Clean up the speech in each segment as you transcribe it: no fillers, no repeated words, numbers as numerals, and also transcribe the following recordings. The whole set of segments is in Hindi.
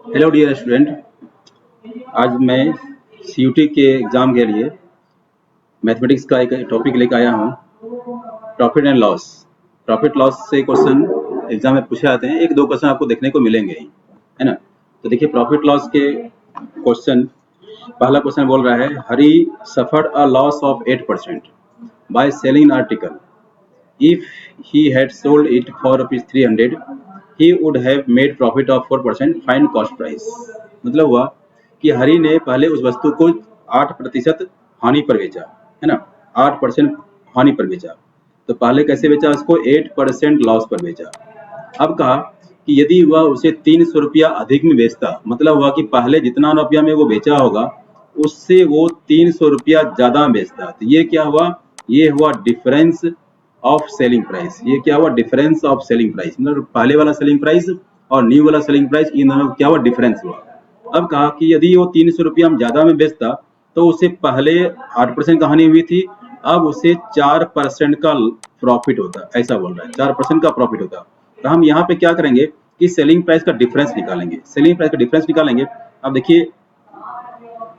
हेलो डियर स्टूडेंट, आज मैं सीयूटी के एग्ज़ाम के लिए मैथमेटिक्स का एक टॉपिक लेकर आया हूँ, profit and loss. Profit loss से क्वेश्चन एग्जाम में पूछे जाते हैं, एक दो क्वेश्चन आपको देखने को मिलेंगे ही, है ना। तो देखिए प्रॉफिट लॉस के क्वेश्चन, पहला क्वेश्चन बोल रहा है Hari suffered a loss of 8% by selling article. If he had sold it for ₹300, he would have made profit of 4%. Find cost price। मतलब हुआ कि हरी ने पहले उस वस्तु को 8% हानि पर बेचा, है ना, 8% हानि पर बेचा। तो पहले कैसे बेचा उसको? 8% लॉस पर बेचा। अब कहा कि यदि वह उसे 300 रुपया अधिक में बेचता, मतलब हुआ कि पहले जितना रुपया में वो बेचा होगा उससे वो 300 रुपया ज्यादा बेचता। तो ये क्या हुआ? ये हुआ डिफरेंस ऑफ सेलिंग प्राइस। ये क्या हुआ? Difference of selling price. मतलब पहले वाला सेलिंग प्राइस और न्यू वाला सेलिंग प्राइस, इन दोनों क्या हुआ? डिफरेंस हुआ। अब कहा कि यदि वो 300 रुपया ज्यादा में बेचता तो उसे पहले 8% का हानि हुई थी, अब उसे 4% का प्रॉफिट होता। ऐसा बोल रहा है 4% का प्रॉफिट होता। तो हम यहाँ पे क्या करेंगे कि सेलिंग प्राइस का डिफरेंस निकालेंगे। सेलिंग प्राइस का डिफरेंस निकालेंगे। अब देखिए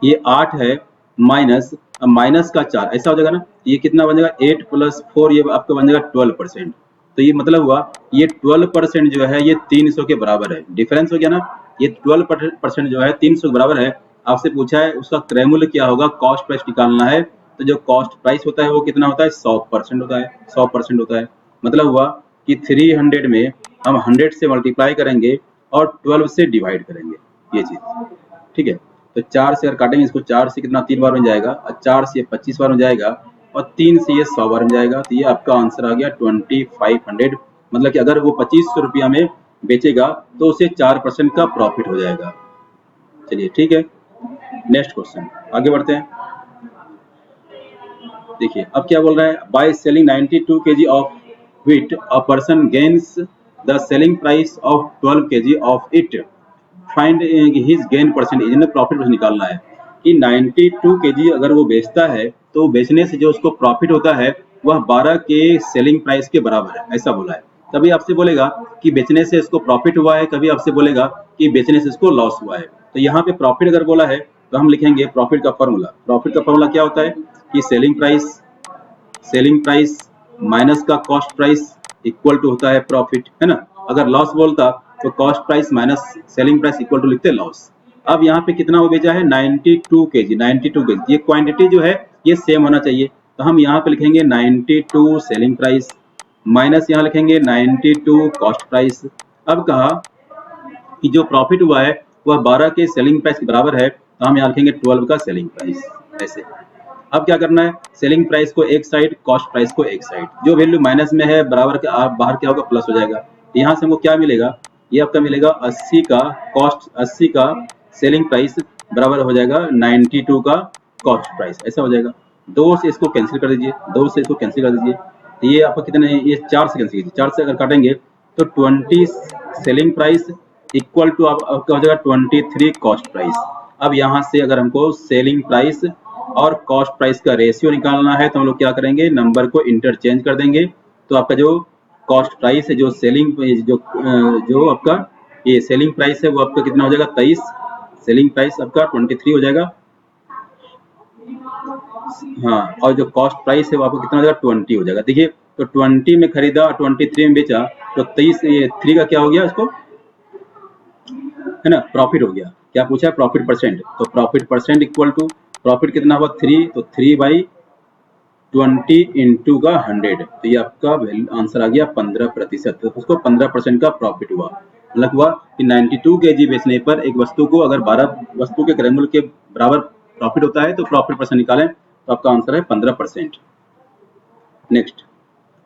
ये 8 है माइनस माइनस का 4, ऐसा हो जाएगा ना। ये कितना बन जाएगा? 8 + 4, ये आपका बन जाएगा 12%। तो ये मतलब हुआ ये 12% जो है ये 300 के बराबर है। डिफरेंस हो गया ना। ये 12% जो है 300 के बराबर है। आपसे पूछा है उसका क्रय मूल्य क्या होगा, कॉस्ट प्राइस निकालना है। तो जो कॉस्ट प्राइस होता है वो कितना होता है? 100% होता है। 100% होता है। मतलब हुआ कि 300 में हम 100 से मल्टीप्लाई करेंगे और 12 से डिवाइड करेंगे, ये चीज, ठीक है। तो 4 से अगर काटेंगे इसको, 4 से कितना 3 बार बन जाएगा, और 4 से 25 बार बन जाएगा, और 3 से ये 100 बार बन जाएगा। तो ये आपका आंसर आ गया 2500। मतलब कि अगर वो 2500 रुपया में बेचेगा तो उसे 4% का प्रॉफिट हो जाएगा। चलिए ठीक है, नेक्स्ट क्वेश्चन आगे बढ़ते हैं। देखिए अब क्या बोल रहा है, by selling 92 kg of wheat a person gains the selling price of 12 kg of it. Find his gain percentage. इन्हें प्रॉफिट निकालना है कि 92 kg अगर वो बेचता है तो बेचने से जो उसको प्रॉफिट होता है वह 12 के सेलिंग प्राइस के बराबर है, ऐसा बोला है। कभी आपसे बोलेगा कि बेचने से इसको प्रॉफिट हुआ है, कभी आपसे बोलेगा कि बेचने से इसको लॉस हुआ है। तो यहाँ पे प्रॉफिट अगर बोला है तो हम लिखेंगे प्रॉफिट का फॉर्मूला। प्रॉफिट का फॉर्मूला क्या होता है कि सेलिंग प्राइस माइनस का कॉस्ट प्राइस इक्वल टू होता है प्रॉफिट, है ना। अगर लॉस बोलता तो cost price minus selling price equal to लिखते लॉस। अब यहाँ पे कितना वो बेचा है? 92 kg। 92 kg, ये क्वांटिटी जो है ये सेम होना चाहिए। तो हम यहाँ पे लिखेंगे 92 सेलिंग प्राइस माइनस यहाँ लिखेंगे 92 कॉस्ट प्राइस। अब कहा कि जो प्रॉफिट हुआ है वह 12 के सेलिंग प्राइस के बराबर है, तो हम यहाँ लिखेंगे 12 का सेलिंग प्राइस, ऐसे। अब क्या करना है, सेलिंग प्राइस को एक साइड, कॉस्ट प्राइस को एक साइड। जो वैल्यू माइनस में है बराबर के आप बाहर क्या होगा? प्लस हो जाएगा। यहाँ से हमको क्या मिलेगा? ये आपका मिलेगा 80 का कॉस्ट, 80 का सेलिंग प्राइस बराबर हो जाएगा 92 का कॉस्ट प्राइस, ऐसा हो जाएगा। 2 से इसको कैंसिल कर दीजिए, 2 से इसको कैंसिल कर दीजिए। तो ये आपका कितने? ये 4 से कैंसिल कीजिए। 4 से अगर काटेंगे तो 20 सेलिंग प्राइस इक्वल टू आपका हो जाएगा 23 कॉस्ट प्राइस। अब यहाँ से अगर हमको सेलिंग प्राइस और कॉस्ट प्राइस का रेशियो निकालना है तो हम लोग क्या करेंगे? नंबर को इंटरचेंज कर देंगे। तो आपका जो कॉस्ट प्राइस है, जो सेलिंग जो आपका ये सेलिंग प्राइस है वो आपका कितना हो जाएगा? 23। सेलिंग प्राइस आपका 23 हो जाएगा, हाँ। और जो कॉस्ट प्राइस है वो आपको कितना हो जाएगा? 20 हो जाएगा। देखिए तो 20 में खरीदा और 23 में बेचा, तो 23 ये 3 का क्या हो गया इसको, है ना, प्रॉफिट हो गया। क्या पूछा है? Profit percent. तो profit percent equal to profit कितना हुआ? 3, तो 3/20 इंटू का 100। तो ये आपका आंसर आ गया 15%। तो उसको 15% का प्रॉफिट हुआ। मतलब हुआ कि 92 kg बेचने पर एक वस्तु को अगर 12 वस्तु के क्रय मूल्य के बराबर प्रॉफिट होता है तो प्रॉफिट परसेंट निकालें, तो आपका आंसर है 15%। नेक्स्ट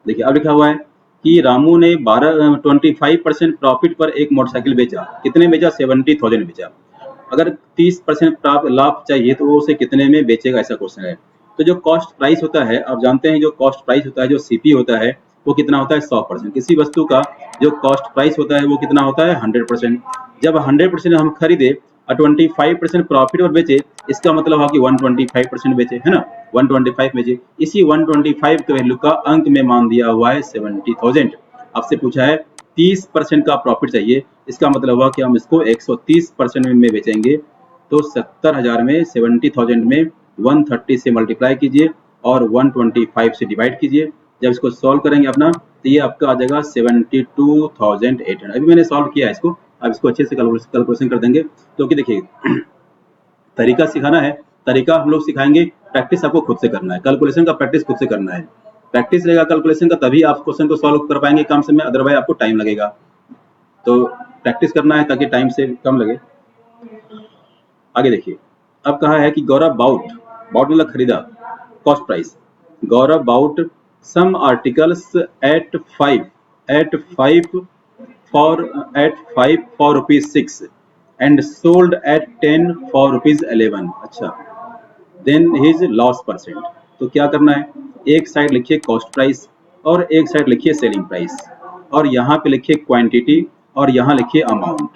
देखिए अब लिखा हुआ है कि रामू ने 25% प्रॉफिट पर एक मोटरसाइकिल बेचा। कितने बेचा? 70,000 बेचा। अगर 30% लाभ चाहिए तो वो उसे कितने में बेचेगा, ऐसा क्वेश्चन है। तो जो कॉस्ट प्राइस होता है, आप जानते हैं जो कॉस्ट प्राइस होता है, जो सीपी होता है वो कितना होता है? 100%। किसी वस्तु का जो कॉस्ट प्राइस होता है वो कितना होता है? 100%। जब 100% हम खरीदे और 25% प्रॉफिट और बेचे, इसका मतलब हुआ कि 125% बेचे, है ना, 125 बेचे। इसी 125 के वैल्यू का अंक में मान दिया हुआ है 70,000। आपसे पूछा है 130% का प्रॉफिट चाहिए। इसका मतलब हुआ कि हम इसको 130% में बेचेंगे। तो 70,000 में 70,000 में 130 से मल्टीप्लाई कीजिए और 125 से डिवाइड कीजिए। जब इसको सॉल्व करेंगे अपना तो ये आपका आ जाएगा 72,800। अभी मैंने सॉल्व किया है इसको, अब इसको अच्छे से कैलकुलेशन कर देंगे। क्योंकि देखिए तरीका सिखाना है, तरीका हम लोग सिखाएंगे, प्रैक्टिस आपको खुद से करना है। कैलकुलेशन का प्रैक्टिस खुद से करना है। प्रैक्टिस रहेगा कैलकुलेशन का तभी आप क्वेश्चन को सॉल्व कर पाएंगे कम समय, अदरवाइज आपको टाइम लगेगा। तो प्रैक्टिस करना है ताकि टाइम से कम लगे। आगे देखिए, अब कहा है कि गौरव बाउट मतलब खरीदा, cost price. Gaurav bought some articles at 5 for ₹6 and sold at 10 for ₹11। अच्छा, देन हिज लॉस परसेंट। तो क्या करना है, एक साइड लिखिए कॉस्ट प्राइस और एक साइड लिखिए सेलिंग प्राइस, और यहाँ पे लिखिए क्वांटिटी और यहाँ लिखिए अमाउंट।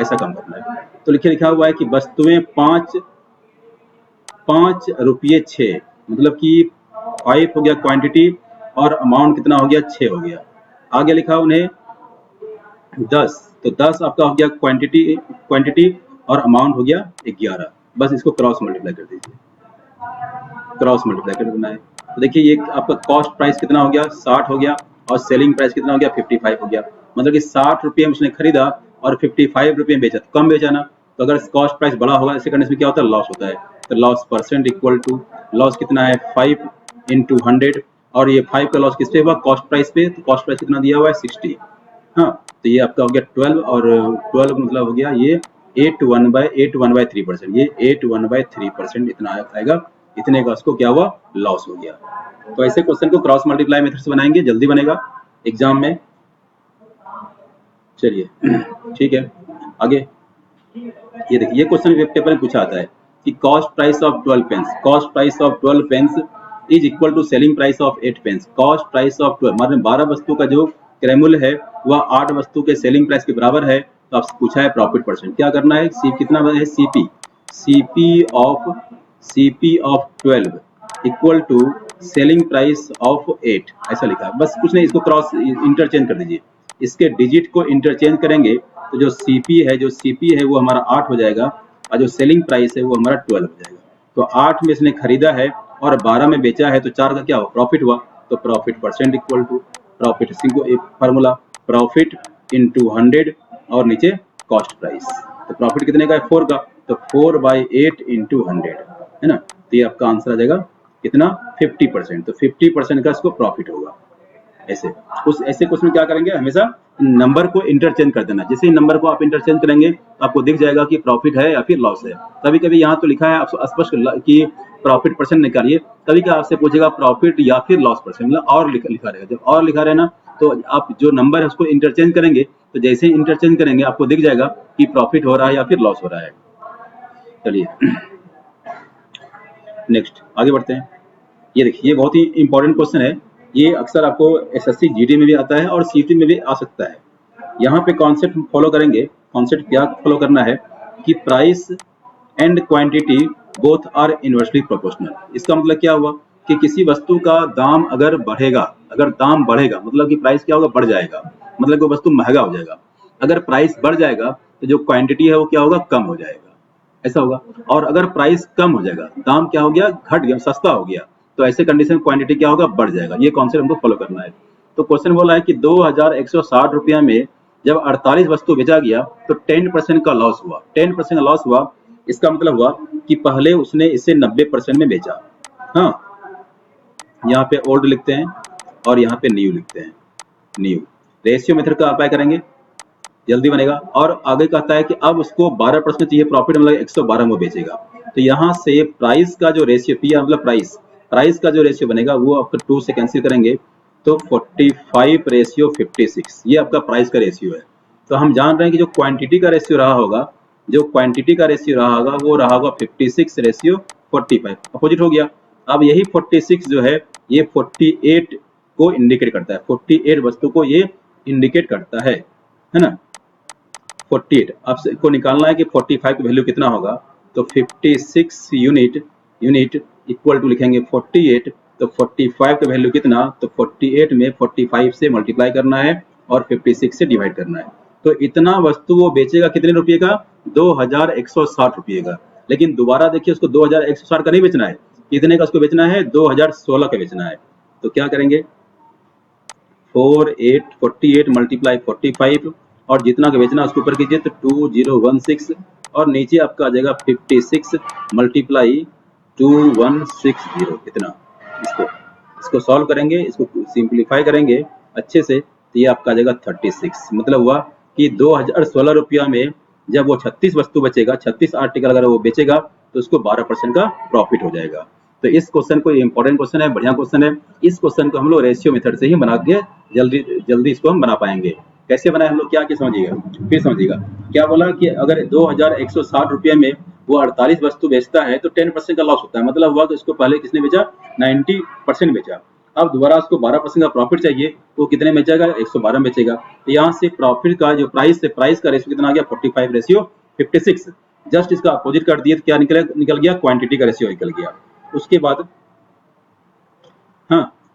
ऐसा काम करना है। तो लिखा हुआ है कि वस्तुएं 5 रुपये 6, मतलब कि 5 हो गया क्वांटिटी और अमाउंट कितना हो गया, 6 हो गया। आगे लिखा उन्हें 10, तो 10 आपका हो गया क्वांटिटी और अमाउंट हो गया 11। बस इसको क्रॉस मल्टीप्लाई कर दीजिए, क्रॉस मल्टीप्लाई कर देना है। तो देखिए ये आपका कॉस्ट प्राइस कितना हो गया, 60 हो गया, और सेलिंग प्राइस कितना हो गया, 55 हो गया। मतलब कि 60 रुपये में उसने खरीदा और 55 रुपये में बेचा, तो कम बेचा ना। तो अगर कॉस्ट प्राइस बड़ा होगा ऐसे करने से क्या होता है, लॉस होता है। तो loss percent equal to loss कितना है, 5 × 100, और ये 5 का लॉस किस पे हुआ, कॉस्ट प्राइस पे। तो कॉस्ट प्राइस कितना दिया हुआ है, 60। हाँ, तो ये आपका हो गया 12, और 12 मतलब हो गया ये 8 1/3%। ये 8 1/3% इतना आएगा, इतने का उसको क्या हुआ, लॉस हो गया। तो ऐसे क्वेश्चन को क्रॉस मल्टीप्लाई मेथड से बनाएंगे, जल्दी बनेगा एग्जाम में। चलिए ठीक है, आगे ये देखिए, ये क्वेश्चन पेपर में पूछा आता है कि cost price of 12 pence, cost price of 12 pence is equal to selling price of 8 pence. Cost price of 12 मतलब 12 वस्तु का जो क्रय मूल्य है वह 8 वस्तु के सेलिंग प्राइस के बराबर है। तो आपसे पूछा है प्रॉफिट परसेंट। क्या करना है, कितना है, CP of 12 equal to selling price of 8, ऐसा लिखा है। बस कुछ नहीं, इसको क्रॉस इंटरचेंज कर दीजिए। इसके डिजिट को इंटरचेंज करेंगे तो जो सीपी है वो हमारा 8 हो जाएगा, और जो सेलिंग प्राइस है वो हमारा 12 हो जाएगा। तो 8 में इसने खरीदा है और 12 में बेचा है, तो 4 का क्या हुआ, प्रॉफिट हुआ। तो profit percent equal to profit, formula profit into 100 और नीचे कॉस्ट प्राइस। तो प्रॉफिट कितने का है, 4 का, तो 4/8 इंटू 100 है ना। तो ये आपका आंसर आ जाएगा कितना, 50%। तो 50% का इसको प्रॉफिट होगा। ऐसे क्वेश्चन क्या करेंगे, हमेशा नंबर को इंटरचेंज कर देना। जैसे ही नंबर को आप इंटरचेंज करेंगे तो आपको दिख जाएगा कि प्रॉफिट है या फिर लॉस है। कभी कभी यहाँ तो लिखा है स्पष्ट कि प्रॉफिट परसेंट निकालिए, कभी क्या आपसे पूछेगा प्रॉफिट या फिर लॉस परसेंट, मतलब और लिखा रहेगा। जब और लिखा रहे ना, तो आप जो नंबर है उसको इंटरचेंज करेंगे, तो जैसे ही इंटरचेंज करेंगे आपको दिख जाएगा कि प्रॉफिट हो रहा है या फिर लॉस हो रहा है। चलिए नेक्स्ट आगे बढ़ते हैं। ये देखिए, ये बहुत ही इंपॉर्टेंट क्वेश्चन है। ये अक्सर आपको एसएससी जीडी में भी आता है और सीटी में भी आ सकता है। यहाँ पे कॉन्सेप्ट फॉलो करेंगे। कॉन्सेप्ट क्या फॉलो करना है कि price and quantity both are inversely proportional. इसका मतलब क्या हुआ कि किसी वस्तु का दाम अगर दाम बढ़ेगा मतलब कि प्राइस क्या होगा, बढ़ जाएगा, मतलब कि वस्तु महंगा हो जाएगा। अगर प्राइस बढ़ जाएगा तो जो क्वांटिटी है वो क्या होगा, कम हो जाएगा, ऐसा होगा। और अगर प्राइस कम हो जाएगा, दाम क्या हो गया, घट गया, सस्ता हो गया, तो ऐसे कंडीशन में क्वांटिटी क्या होगा, बढ़ जाएगा। ये कॉन्सेप्ट हमको फॉलो करना है। तो क्वेश्चन बोला है कि 2160 रुपया में जब 48 वस्तु बेचा गया तो 10% का लॉस हुआ। 10% का लॉस हुआ, इसका मतलब हुआ कि पहले उसने इसे 90% में बेचा। हाँ, यहाँ पे ओल्ड लिखते हैं और यहाँ पे न्यू लिखते हैं। न्यू रेशियो मेथड का अप्लाई करेंगे, जल्दी बनेगा। और आगे कहता है कि अब उसको 12% चाहिए प्रॉफिट, मतलब 112 में बेचेगा। तो यहाँ से प्राइस का जो रेशियो, पी मतलब प्राइस का जो रेशियो बनेगा वो आपको 2 से कैंसिल करेंगे, तो 45/56, ये आपका प्राइस का रेशियो है। तो हम जान रहे हैं कि जो क्वांटिटी का रेशियो रहा होगा वो रहा होगा 56/45, अपोजिट हो गया। अब यही 46 जो है ये 48 को इंडिकेट करता है, 48 वस्तु को ये इंडिकेट करता है ना। 48 आपको निकालना है कि 45 की वैल्यू कितना होगा। तो 56 यूनिट इक्वल टू लिखेंगे 48, तो 45 का वैल्यू कितना, तो 48 में 45 से मल्टीप्लाई करना है और 56 से डिवाइड करना है। तो इतना वस्तु वो बेचेगा कितने रुपये का? 2160 रुपये का। लेकिन दोबारा देखिए उसको 2160 का नहीं बेचना है, कितने का उसको बेचना है? 2016 का बेचना है। तो क्या करेंगे? 48 मल्टीप्लाई 45 और जितना का बेचना उसके ऊपर कीजिए तो 2016 और नीचे आपका आ जाएगा 56 मल्टीप्लाई 2160 कितना। इसको सॉल्व करेंगे, इसको सिंप्लीफाई करेंगे अच्छे से तो ये आपका आ जाएगा 36। मतलब हुआ कि 2016 रुपया में जब वो 36 वस्तु बचेगा, 36 आर्टिकल अगर वो बेचेगा तो उसको 12% का प्रॉफिट हो जाएगा। तो इस क्वेश्चन को इंपॉर्टेंट क्वेश्चन है, बढ़िया क्वेश्चन है। इस क्वेश्चन को हम लोग रेशियो मेथड से ही बना के जल्दी इसको हम बना पाएंगे। कैसे बनाए हम लोग, क्या समझिएगा, फिर समझिएगा। क्या बोला कि अगर 2160 रुपये में वो 48 वस्तु बेचता है तो 10% का लॉस होता है। मतलब हुआ कि उसको पहले किसने बेचा? 90% बेचा। अब दोबारा उसको 12% का प्रॉफिट चाहिए तो कितने में बेचेगा? 112 में बेचेगा। तो यहाँ से प्रॉफिट का जो प्राइस से प्राइस का रेशियो कितना आ गया? 45 रेशियो 56। जस्ट इसका अपोजिट कर दिए तो क्या निकल गया? क्वांटिटी का रेशियो निकल गया। उसके बाद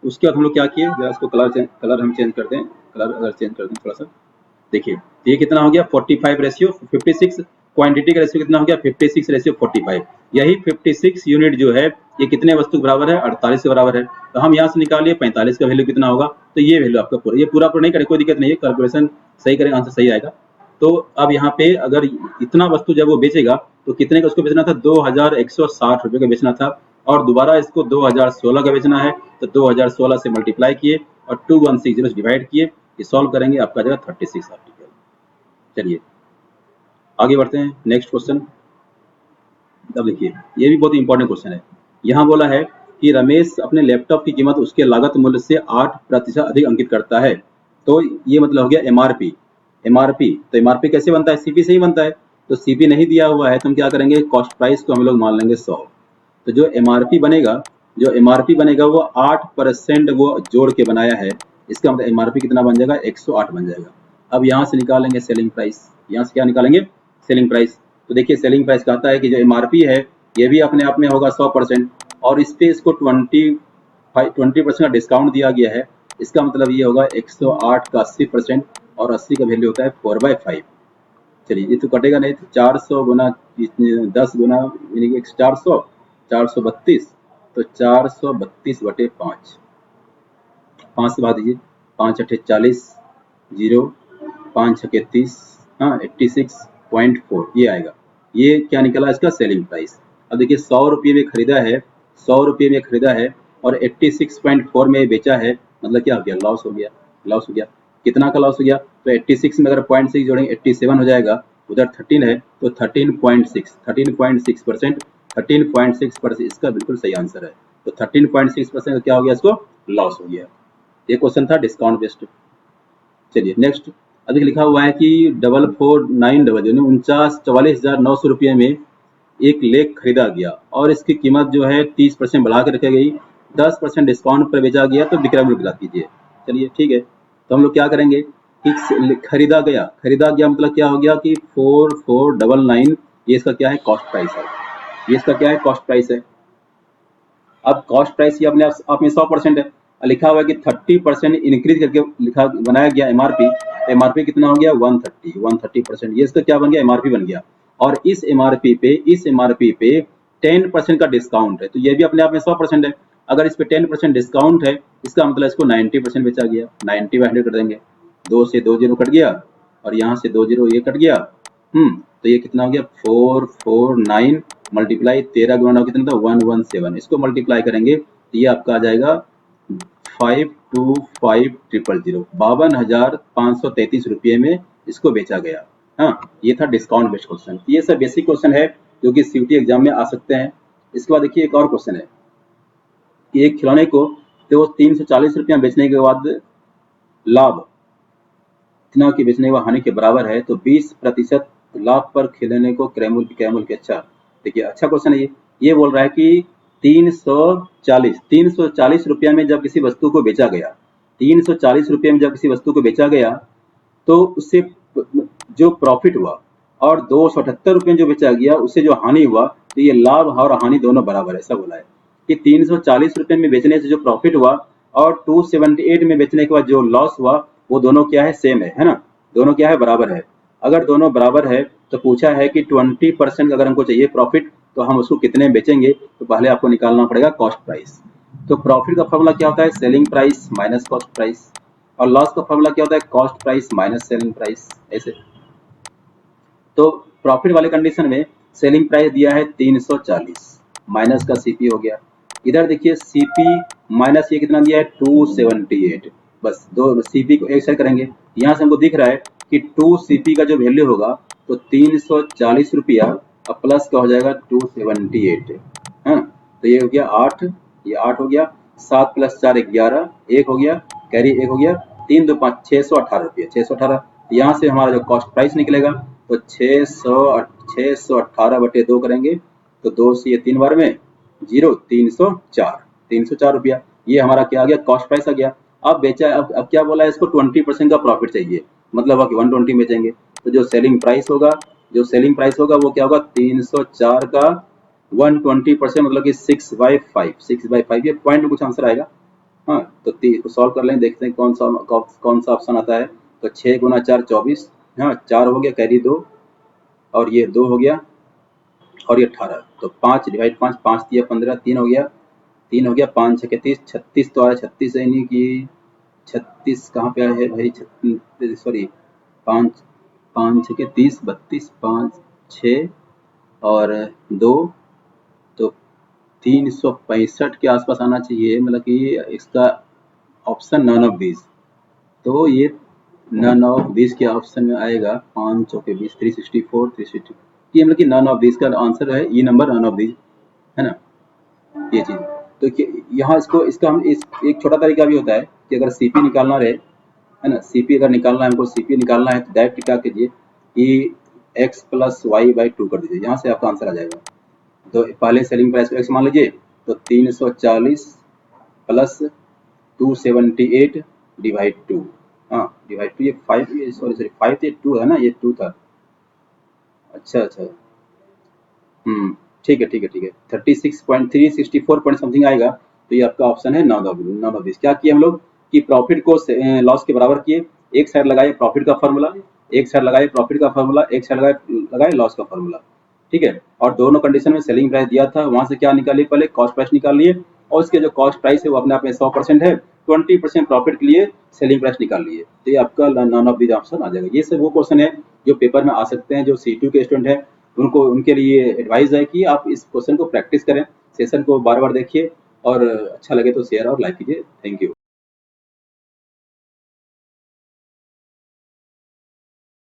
उसके बाद हम लोग क्या किए, जरा इसको कलर हम चेंज करते हैं, कलर अगर चेंज कर दें थोड़ा सा, देखिए ये कितना हो गया? 45 रेशियो 56। क्वांटिटी का रेशियो कितना हो गया? 56 रेशियो 45। यही 56 यूनिट जो है ये कितने वस्तु के बराबर है? 48 के बराबर है। तो हम यहाँ से निकालिए 45 का वैल्यू कितना होगा, तो ये वैल्यू आपका पूरा, ये पूरा नहीं करे कोई दिक्कत नहीं है, कैलकुलेशन सही करेंगे आंसर सही आएगा। तो अब यहाँ पे अगर इतना वस्तु जब वो बेचेगा तो कितने का उसको बेचना था? 2160 रुपये का बेचना था। और दोबारा इसको 2016 का बेचना है तो 2016 से मल्टीप्लाई किए और 2160 से डिवाइड किए। ये सॉल्व करेंगे आपका आ जाएगा 36 आर्टिकल। चलिए आगे बढ़ते हैं, नेक्स्ट क्वेश्चन। अब देखिए ये भी बहुत इंपॉर्टेंट क्वेश्चन है। यहाँ बोला है कि रमेश अपने लैपटॉप की कीमत उसके लागत मूल्य से 8% अधिक अंकित करता है। तो ये मतलब हो गया एमआरपी। तो एमआरपी कैसे बनता है? सीपी से ही बनता है। तो सीपी नहीं दिया हुआ है तो हम क्या करेंगे? कॉस्ट प्राइस को हम लोग मान लेंगे 100। तो जो एमआरपी बनेगा वो 8% वो जोड़ के बनाया है। इसका मतलब एमआरपी कितना बन जाएगा? 108 बन जाएगा। अब यहाँ से निकालेंगे सेलिंग प्राइस। यहाँ से क्या निकालेंगे? Selling price. तो देखिए सेलिंग प्राइस कहता है कि जो एमआरपी है ये भी अपने आप में होगा 100% और इस पे इसको 20% का डिस्काउंट दिया गया है। इसका मतलब ये होगा 108 का 80% और 80 का वैल्यू होता है 4/5। चलिए ये तो कटेगा नहीं, तो 400 गुना 10 गुना यानी कि 432, तो 432/5। 5 से भाग दीजिए, 5 अठे 40, 0 5 छके 30, 86.4 ये आएगा। ये क्या निकला इसका? Selling price. अब देखिए 100 रुपये में खरीदा है, 100 रुपये में खरीदा है और 86.4 में बेचा है। मतलब क्या हो गया? लॉस हो गया। कितना का लॉस हो गया? तो 86 में अगर 0.6 जोड़ेंगे 87 हो जाएगा। उधर 13 है तो 13.6%। 13.6% इसका बिल्कुल सही आंसर है। तो 13.6% क्या हो गया? इसको लॉस हो गया। ये क्वेश्चन था डिस्काउंट बेस्ड। चलिए नेक्स्ट। अभी लिखा हुआ है कि 44,900 रुपये में एक लेख खरीदा गया और इसकी कीमत जो है 30% बढ़ा कर रखी गई, 10% डिस्काउंट पर बेचा गया तो विक्रय मूल्य गिरा कीजिए। चलिए ठीक है, तो हम लोग क्या करेंगे कि खरीदा गया मतलब क्या हो गया कि 4499 ये इसका क्या है? कॉस्ट प्राइस है। ये इसका क्या है? कॉस्ट प्राइस है। अब कॉस्ट प्राइस ये अपने आप में 100% है। लिखा हुआ है कि 30% इंक्रीज करके बनाया गया एमआरपी। एमआरपी कितना हो गया? 130%। ये इसका क्या बन गया? एमआरपी बन गया। और इस एमआरपी पे 10% का डिस्काउंट है, तो ये भी अपने आप में 100% है। अगर इस पे 10% डिस्काउंट है इसका मतलब इसको 90% बेचा गया। 90/100 कर देंगे, 2 से 2 जीरो कट गया और यहाँ से 2 जीरो ये कट गया। तो ये कितना हो गया? 449 मल्टीप्लाई 13 गुना कितना था? 117। इसको मल्टीप्लाई करेंगे तो ये आपका आ जाएगा 525000, 52,533 रुपये में इसको बेचा गया। ये था डिस्काउंट बेस्ड क्वेश्चन। ये सब बेसिक क्वेश्चन है जो कि सीयूटी एग्जाम में आ सकते हैं। इसके बाद देखिए एक और क्वेश्चन है कि एक खिलौने को तो 340 रुपया बेचने के बाद लाभ इतना की बेचने के हानि के बराबर है, तो 20% लाभ पर खिलौने को क्रय मूल्य के अच्छा। देखिए अच्छा क्वेश्चन है ये बोल रहा है कि 340 रुपया में जब किसी वस्तु को बेचा गया, 340 रुपये में जब किसी वस्तु को बेचा गया तो उससे जो प्रॉफिट हुआ और 278 रुपये जो बेचा गया उससे जो हानि हुआ, तो ये लाभ और हानि दोनों बराबर है। ऐसा बोला है कि 340 रुपये में बेचने से जो प्रॉफिट हुआ और 278 में बेचने के बाद जो लॉस हुआ वो दोनों क्या है, सेम है ना, दोनों क्या है, बराबर है। अगर दोनों बराबर है तो पूछा है कि 20% अगर हमको चाहिए प्रॉफिट तो हम उसको कितने बेचेंगे, तो पहले आपको निकालना पड़ेगा कॉस्ट प्राइस। तो प्रॉफिट का फॉर्मूला क्या होता है, selling price minus cost price, और लॉस का फॉर्मूला क्या होता है, cost price minus selling price, ऐसे। तो प्रॉफिट वाले कंडीशन में सेलिंग प्राइस दिया है 340 माइनस का सीपी हो गया। इधर देखिए सीपी माइनस ये कितना दिया है, 278। बस दो सीपी को एक साइड करेंगे, यहाँ से हमको दिख रहा है कि 2 सीपी का जो वैल्यू होगा तो 340 रुपया और प्लस का हो जाएगा 278 है। तो ये हो गया 8, ये 8 हो गया, 7 + 4 11, 1 हो गया, कैरी 1 हो गया, 3 2 5 618 रुपये, 618। यहाँ से हमारा जो कॉस्ट प्राइस निकलेगा तो 618/2 करेंगे तो 2 से ये 3 बार में 0, 304 रुपया, ये हमारा क्या आ गया, कॉस्ट प्राइस आ गया। अब बेचा, अब क्या बोला है, इसको 20% का प्रॉफिट चाहिए, मतलब अब 120 बेचेंगे। तो जो सेलिंग प्राइस होगा वो क्या होगा, 304 का 120% मतलब कि 6/5 ये पॉइंट में कुछ आंसर आएगा। हाँ, तो सॉल्व कर लें, देखते हैं कौन सा ऑप्शन आता है। तो 6 × 4 24, हाँ 4 हो गया, कैरी 2, और ये 2 हो गया, और ये 18। तो 5 / 5, 5 × 15, 3 हो गया, 3 हो गया, 5 × 6 30, 36 तो आ रहा है, 36 है नहीं कि 36 कहाँ पे है भाई, 36 सॉरी 5 5 × 6 30, 32, 5 6 और 2, तो 365 के आसपास आना चाहिए, मतलब कि इसका ऑप्शन नन ऑफ दिस। तो ये नन ऑफ दिस के ऑप्शन में आएगा, 5 चौके 20, 364 360, ये मतलब कि नन ऑफ दिस का आंसर है, ये नंबर नन ऑफ दिस है ना, ये चीज। तो यहाँ इसका हम एक छोटा तरीका भी होता है कि अगर सीपी निकालना रहे, है ना, सीपी अगर निकालना है हमको, सीपी निकालना है तो डायरेक्ट क्या कीजिए कि x + y/2 कर दीजिए, यहाँ से आपका आंसर आ जाएगा। तो पहले सेलिंग प्राइस को x मान लीजिए, तो 340 + 278 / 2, हाँ / 2, ये 5, ये सॉरी 5 ये 2 है ना, ये 2 था, अच्छा, ठीक है 36.364 पॉइंट समथिंग आएगा। तो ये आपका ऑप्शन है नॉन ऑफ दिस। क्या किए हम लोग कि प्रॉफिट को लॉस के बराबर किए, एक साइड लगाए प्रॉफिट का फॉर्मूला, एक साइड लगाए प्रॉफिट का फॉर्मूला, एक साइड लगाए लॉस का फॉर्मूला, ठीक है। और दोनों कंडीशन में सेलिंग प्राइस दिया था, वहां से क्या निकालिए, पहले कॉस्ट प्राइस निकाल लिए, और उसके जो कॉस्ट प्राइस है वो अपने आप में 100% है, 20% प्रॉफिट के लिए सेलिंग प्राइस निकाल लिए, तो ये आपका नॉन ऑफ दिस ऑप्शन आ जाएगा। ये सब वो क्वेश्चन है जो पेपर में आ सकते हैं, जो C2 के स्टूडेंट है उनके लिए एडवाइस है कि आप इस क्वेश्चन को प्रैक्टिस करें, सेशन को बार बार देखिए, और अच्छा लगे तो शेयर और लाइक कीजिए। Thank you.